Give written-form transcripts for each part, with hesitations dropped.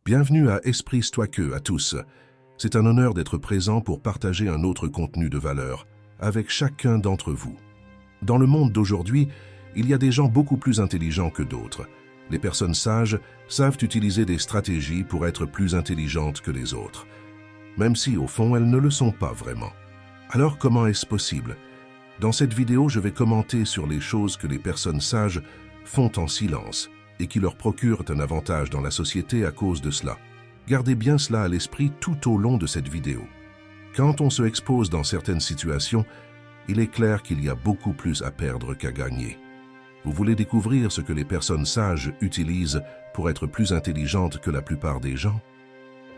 Bienvenue à Esprit Stoiqueux à tous. C'est un honneur d'être présent pour partager un autre contenu de valeur avec chacun d'entre vous. Dans le monde d'aujourd'hui, il y a des gens beaucoup plus intelligents que d'autres. Les personnes sages savent utiliser des stratégies pour être plus intelligentes que les autres, même si au fond elles ne le sont pas vraiment. Alors comment est-ce possible? Dans cette vidéo, je vais commenter sur les choses que les personnes sages font en silence et qui leur procurent un avantage dans la société à cause de cela. Gardez bien cela à l'esprit tout au long de cette vidéo. Quand on se expose dans certaines situations, il est clair qu'il y a beaucoup plus à perdre qu'à gagner. Vous voulez découvrir ce que les personnes sages utilisent pour être plus intelligentes que la plupart des gens?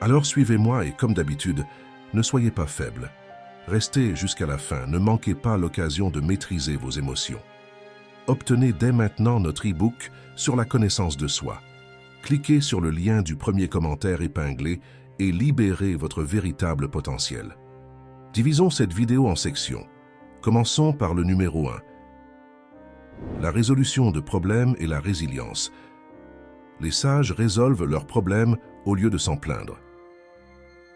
Alors suivez-moi et comme d'habitude, ne soyez pas faibles. Restez jusqu'à la fin, ne manquez pas l'occasion de maîtriser vos émotions. Obtenez dès maintenant notre e-book sur la connaissance de soi. Cliquez sur le lien du premier commentaire épinglé et libérez votre véritable potentiel. Divisons cette vidéo en sections. Commençons par le numéro 1. La résolution de problèmes et la résilience. Les sages résolvent leurs problèmes au lieu de s'en plaindre.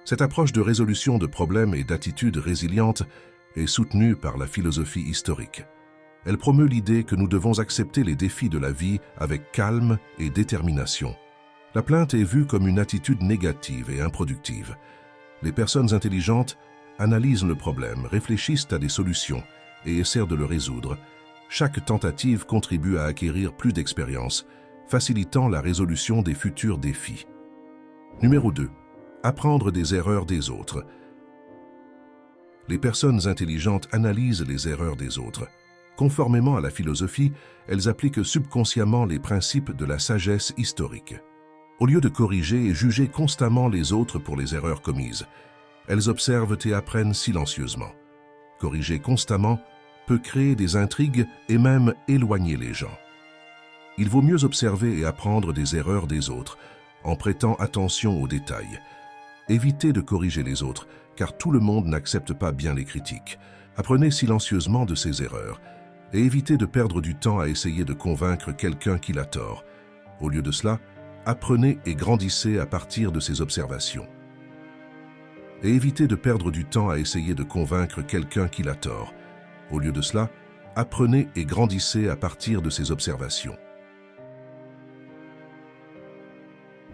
Cette approche de résolution de problèmes et d'attitude résiliente est soutenue par la philosophie historique. Elle promeut l'idée que nous devons accepter les défis de la vie avec calme et détermination. La plainte est vue comme une attitude négative et improductive. Les personnes intelligentes analysent le problème, réfléchissent à des solutions et essaient de le résoudre. Chaque tentative contribue à acquérir plus d'expérience, facilitant la résolution des futurs défis. Numéro 2. Apprendre des erreurs des autres. Les personnes intelligentes analysent les erreurs des autres. Conformément à la philosophie, elles appliquent subconsciemment les principes de la sagesse historique. Au lieu de corriger et juger constamment les autres pour les erreurs commises, elles observent et apprennent silencieusement. Corriger constamment peut créer des intrigues et même éloigner les gens. Il vaut mieux observer et apprendre des erreurs des autres, en prêtant attention aux détails. Évitez de corriger les autres, car tout le monde n'accepte pas bien les critiques. Apprenez silencieusement de ces erreurs et évitez de perdre du temps à essayer de convaincre quelqu'un qu'il a tort. Au lieu de cela, apprenez et grandissez à partir de ces observations. Et évitez de perdre du temps à essayer de convaincre quelqu'un qu'il a tort. Au lieu de cela, apprenez et grandissez à partir de ces observations.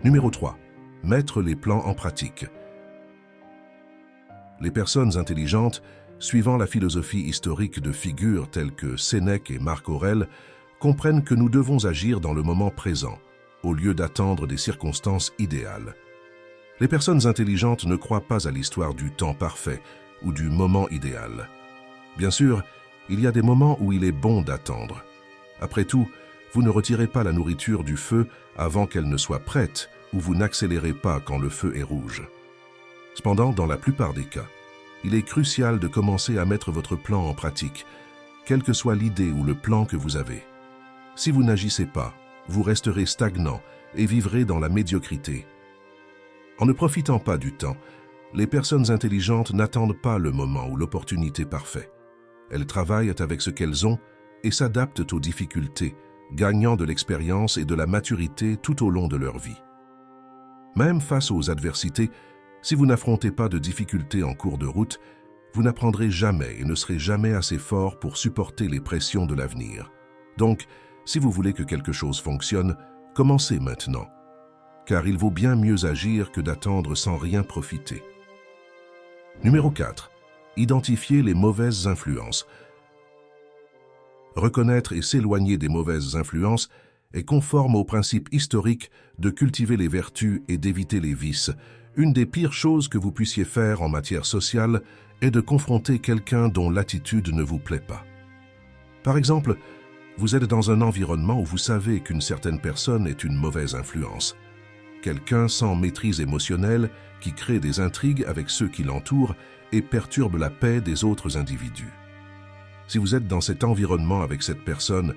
Numéro 3. Mettre les plans en pratique. Les personnes intelligentes, suivant la philosophie historique de figures telles que Sénèque et Marc Aurèle, comprennent que nous devons agir dans le moment présent, au lieu d'attendre des circonstances idéales. Les personnes intelligentes ne croient pas à l'histoire du temps parfait ou du moment idéal. Bien sûr, il y a des moments où il est bon d'attendre. Après tout, vous ne retirez pas la nourriture du feu avant qu'elle ne soit prête, ou vous n'accélérez pas quand le feu est rouge. Cependant, dans la plupart des cas, il est crucial de commencer à mettre votre plan en pratique, quelle que soit l'idée ou le plan que vous avez. Si vous n'agissez pas, vous resterez stagnant et vivrez dans la médiocrité. En ne profitant pas du temps, les personnes intelligentes n'attendent pas le moment ou l'opportunité parfaite. Elles travaillent avec ce qu'elles ont et s'adaptent aux difficultés, gagnant de l'expérience et de la maturité tout au long de leur vie. Même face aux adversités, si vous n'affrontez pas de difficultés en cours de route, vous n'apprendrez jamais et ne serez jamais assez fort pour supporter les pressions de l'avenir. Donc, si vous voulez que quelque chose fonctionne, commencez maintenant. Car il vaut bien mieux agir que d'attendre sans rien profiter. Numéro 4. Identifier les mauvaises influences. Reconnaître et s'éloigner des mauvaises influences est conforme au principe historique de cultiver les vertus et d'éviter les vices. Une des pires choses que vous puissiez faire en matière sociale est de confronter quelqu'un dont l'attitude ne vous plaît pas. Par exemple, vous êtes dans un environnement où vous savez qu'une certaine personne est une mauvaise influence. Quelqu'un sans maîtrise émotionnelle qui crée des intrigues avec ceux qui l'entourent et perturbe la paix des autres individus. Si vous êtes dans cet environnement avec cette personne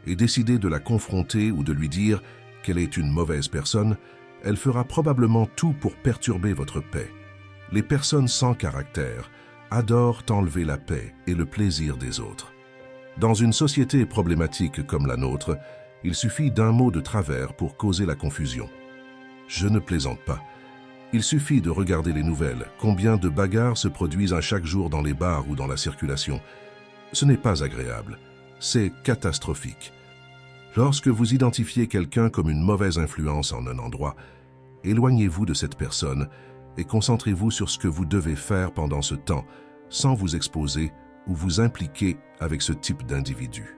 et décidez de la confronter ou de lui dire qu'elle est une mauvaise personne, elle fera probablement tout pour perturber votre paix. Les personnes sans caractère adorent enlever la paix et le plaisir des autres. Dans une société problématique comme la nôtre, il suffit d'un mot de travers pour causer la confusion. Je ne plaisante pas. Il suffit de regarder les nouvelles. Combien de bagarres se produisent à chaque jour dans les bars ou dans la circulation? Ce n'est pas agréable. C'est catastrophique. Lorsque vous identifiez quelqu'un comme une mauvaise influence en un endroit, éloignez-vous de cette personne et concentrez-vous sur ce que vous devez faire pendant ce temps, sans vous exposer ou vous impliquer avec ce type d'individu.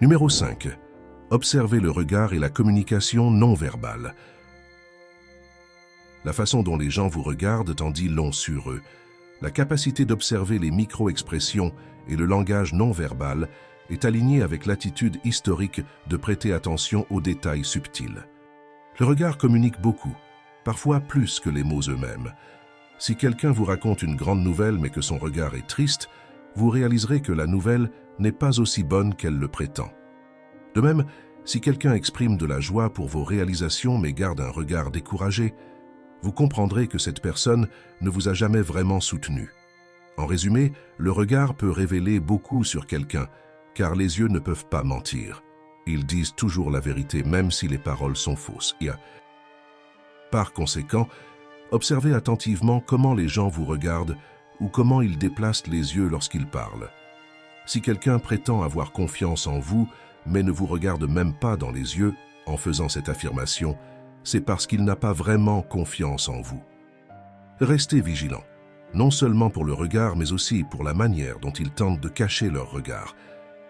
Numéro 5. Observez le regard et la communication non verbale. La façon dont les gens vous regardent en dit long sur eux. La capacité d'observer les micro-expressions et le langage non verbal est alignée avec l'attitude historique de prêter attention aux détails subtils. Le regard communique beaucoup, parfois plus que les mots eux-mêmes. Si quelqu'un vous raconte une grande nouvelle mais que son regard est triste, vous réaliserez que la nouvelle n'est pas aussi bonne qu'elle le prétend. De même, si quelqu'un exprime de la joie pour vos réalisations mais garde un regard découragé, vous comprendrez que cette personne ne vous a jamais vraiment soutenu. En résumé, le regard peut révéler beaucoup sur quelqu'un, car les yeux ne peuvent pas mentir. Ils disent toujours la vérité, même si les paroles sont fausses. Par conséquent, observez attentivement comment les gens vous regardent ou comment ils déplacent les yeux lorsqu'ils parlent. Si quelqu'un prétend avoir confiance en vous, mais ne vous regarde même pas dans les yeux en faisant cette affirmation, c'est parce qu'il n'a pas vraiment confiance en vous. Restez vigilant, non seulement pour le regard, mais aussi pour la manière dont ils tentent de cacher leur regard.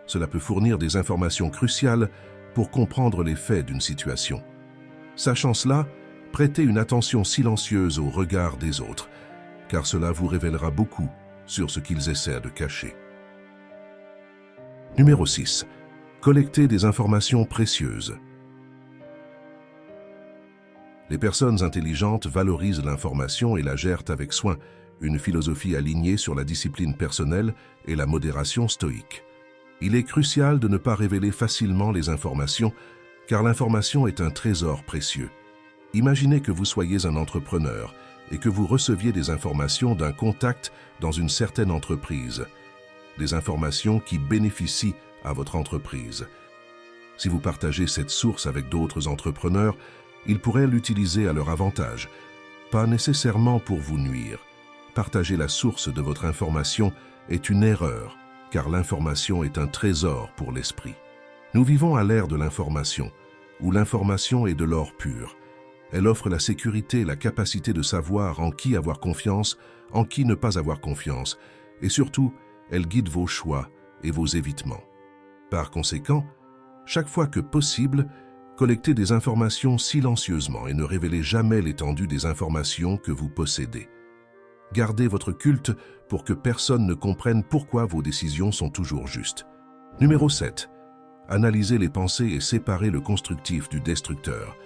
Cela peut fournir des informations cruciales pour comprendre les faits d'une situation. Sachant cela, prêtez une attention silencieuse au regard des autres, car cela vous révélera beaucoup sur ce qu'ils essaient de cacher. Numéro 6. Collectez des informations précieuses. Les personnes intelligentes valorisent l'information et la gèrent avec soin, une philosophie alignée sur la discipline personnelle et la modération stoïque. Il est crucial de ne pas révéler facilement les informations, car l'information est un trésor précieux. Imaginez que vous soyez un entrepreneur et que vous receviez des informations d'un contact dans une certaine entreprise, des informations qui bénéficient à votre entreprise. Si vous partagez cette source avec d'autres entrepreneurs, ils pourraient l'utiliser à leur avantage, pas nécessairement pour vous nuire. Partager la source de votre information est une erreur, car l'information est un trésor pour l'esprit. Nous vivons à l'ère de l'information, où l'information est de l'or pur. Elle offre la sécurité, la capacité de savoir en qui avoir confiance, en qui ne pas avoir confiance, et surtout, elle guide vos choix et vos évitements. Par conséquent, chaque fois que possible, collectez des informations silencieusement et ne révélez jamais l'étendue des informations que vous possédez. Gardez votre culte pour que personne ne comprenne pourquoi vos décisions sont toujours justes. Numéro 7. Analysez les pensées et séparez le constructif du destructeur.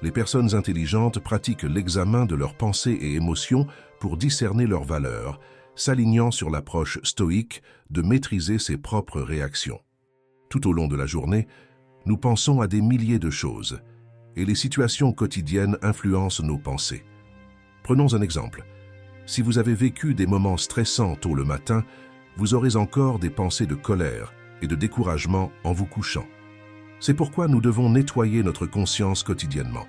Les personnes intelligentes pratiquent l'examen de leurs pensées et émotions pour discerner leurs valeurs, s'alignant sur l'approche stoïque de maîtriser ses propres réactions. Tout au long de la journée, nous pensons à des milliers de choses, et les situations quotidiennes influencent nos pensées. Prenons un exemple. Si vous avez vécu des moments stressants tôt le matin, vous aurez encore des pensées de colère et de découragement en vous couchant. C'est pourquoi nous devons nettoyer notre conscience quotidiennement,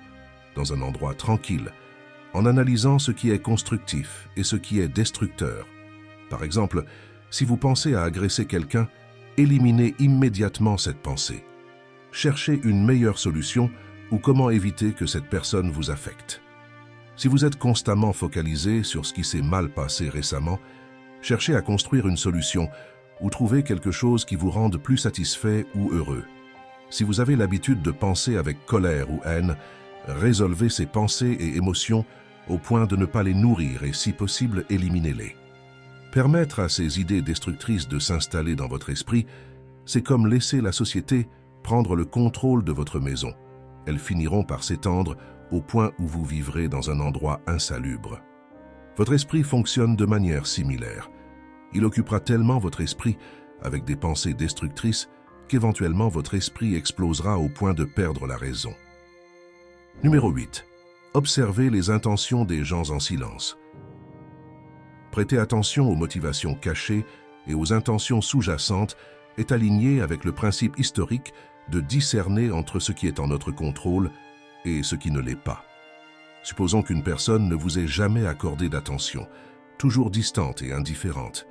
dans un endroit tranquille, en analysant ce qui est constructif et ce qui est destructeur. Par exemple, si vous pensez à agresser quelqu'un, éliminez immédiatement cette pensée. Cherchez une meilleure solution ou comment éviter que cette personne vous affecte. Si vous êtes constamment focalisé sur ce qui s'est mal passé récemment, cherchez à construire une solution ou trouver quelque chose qui vous rende plus satisfait ou heureux. Si vous avez l'habitude de penser avec colère ou haine, résolvez ces pensées et émotions au point de ne pas les nourrir et, si possible, éliminez-les. Permettre à ces idées destructrices de s'installer dans votre esprit, c'est comme laisser la société prendre le contrôle de votre maison. Elles finiront par s'étendre au point où vous vivrez dans un endroit insalubre. Votre esprit fonctionne de manière similaire. Il occupera tellement votre esprit avec des pensées destructrices qu'éventuellement votre esprit explosera au point de perdre la raison. Numéro 8. Observez les intentions des gens en silence. Prêter attention aux motivations cachées et aux intentions sous-jacentes est aligné avec le principe historique de discerner entre ce qui est en notre contrôle et ce qui ne l'est pas. Supposons qu'une personne ne vous ait jamais accordé d'attention, toujours distante et indifférente.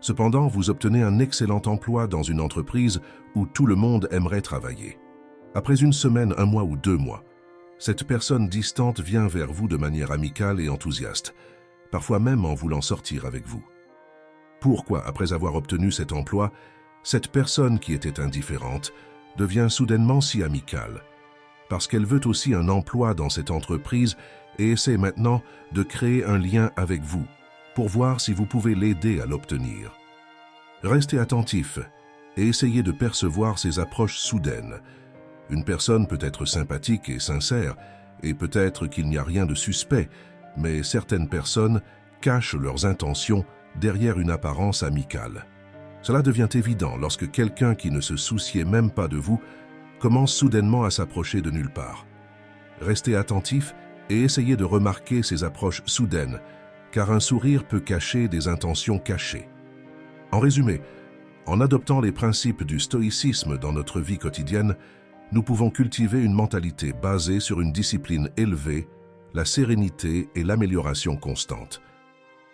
Cependant, vous obtenez un excellent emploi dans une entreprise où tout le monde aimerait travailler. Après une semaine, un mois ou 2 mois, cette personne distante vient vers vous de manière amicale et enthousiaste, parfois même en voulant sortir avec vous. Pourquoi, après avoir obtenu cet emploi, cette personne qui était indifférente devient soudainement si amicale? Parce qu'elle veut aussi un emploi dans cette entreprise et essaie maintenant de créer un lien avec vous pour voir si vous pouvez l'aider à l'obtenir. Restez attentif et essayez de percevoir ces approches soudaines. Une personne peut être sympathique et sincère, et peut-être qu'il n'y a rien de suspect, mais certaines personnes cachent leurs intentions derrière une apparence amicale. Cela devient évident lorsque quelqu'un qui ne se souciait même pas de vous commence soudainement à s'approcher de nulle part. Restez attentif et essayez de remarquer ces approches soudaines, car un sourire peut cacher des intentions cachées. En résumé, en adoptant les principes du stoïcisme dans notre vie quotidienne, nous pouvons cultiver une mentalité basée sur une discipline élevée, la sérénité et l'amélioration constante.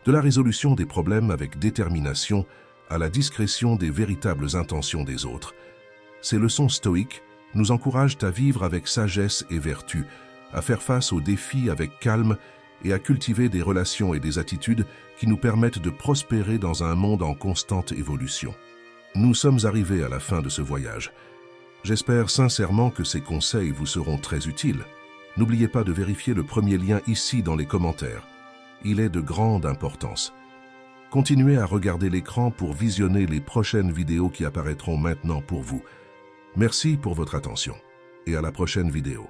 De la résolution des problèmes avec détermination à la discrétion des véritables intentions des autres, ces leçons stoïques nous encouragent à vivre avec sagesse et vertu, à faire face aux défis avec calme et à cultiver des relations et des attitudes qui nous permettent de prospérer dans un monde en constante évolution. Nous sommes arrivés à la fin de ce voyage. J'espère sincèrement que ces conseils vous seront très utiles. N'oubliez pas de vérifier le premier lien ici dans les commentaires. Il est de grande importance. Continuez à regarder l'écran pour visionner les prochaines vidéos qui apparaîtront maintenant pour vous. Merci pour votre attention et à la prochaine vidéo.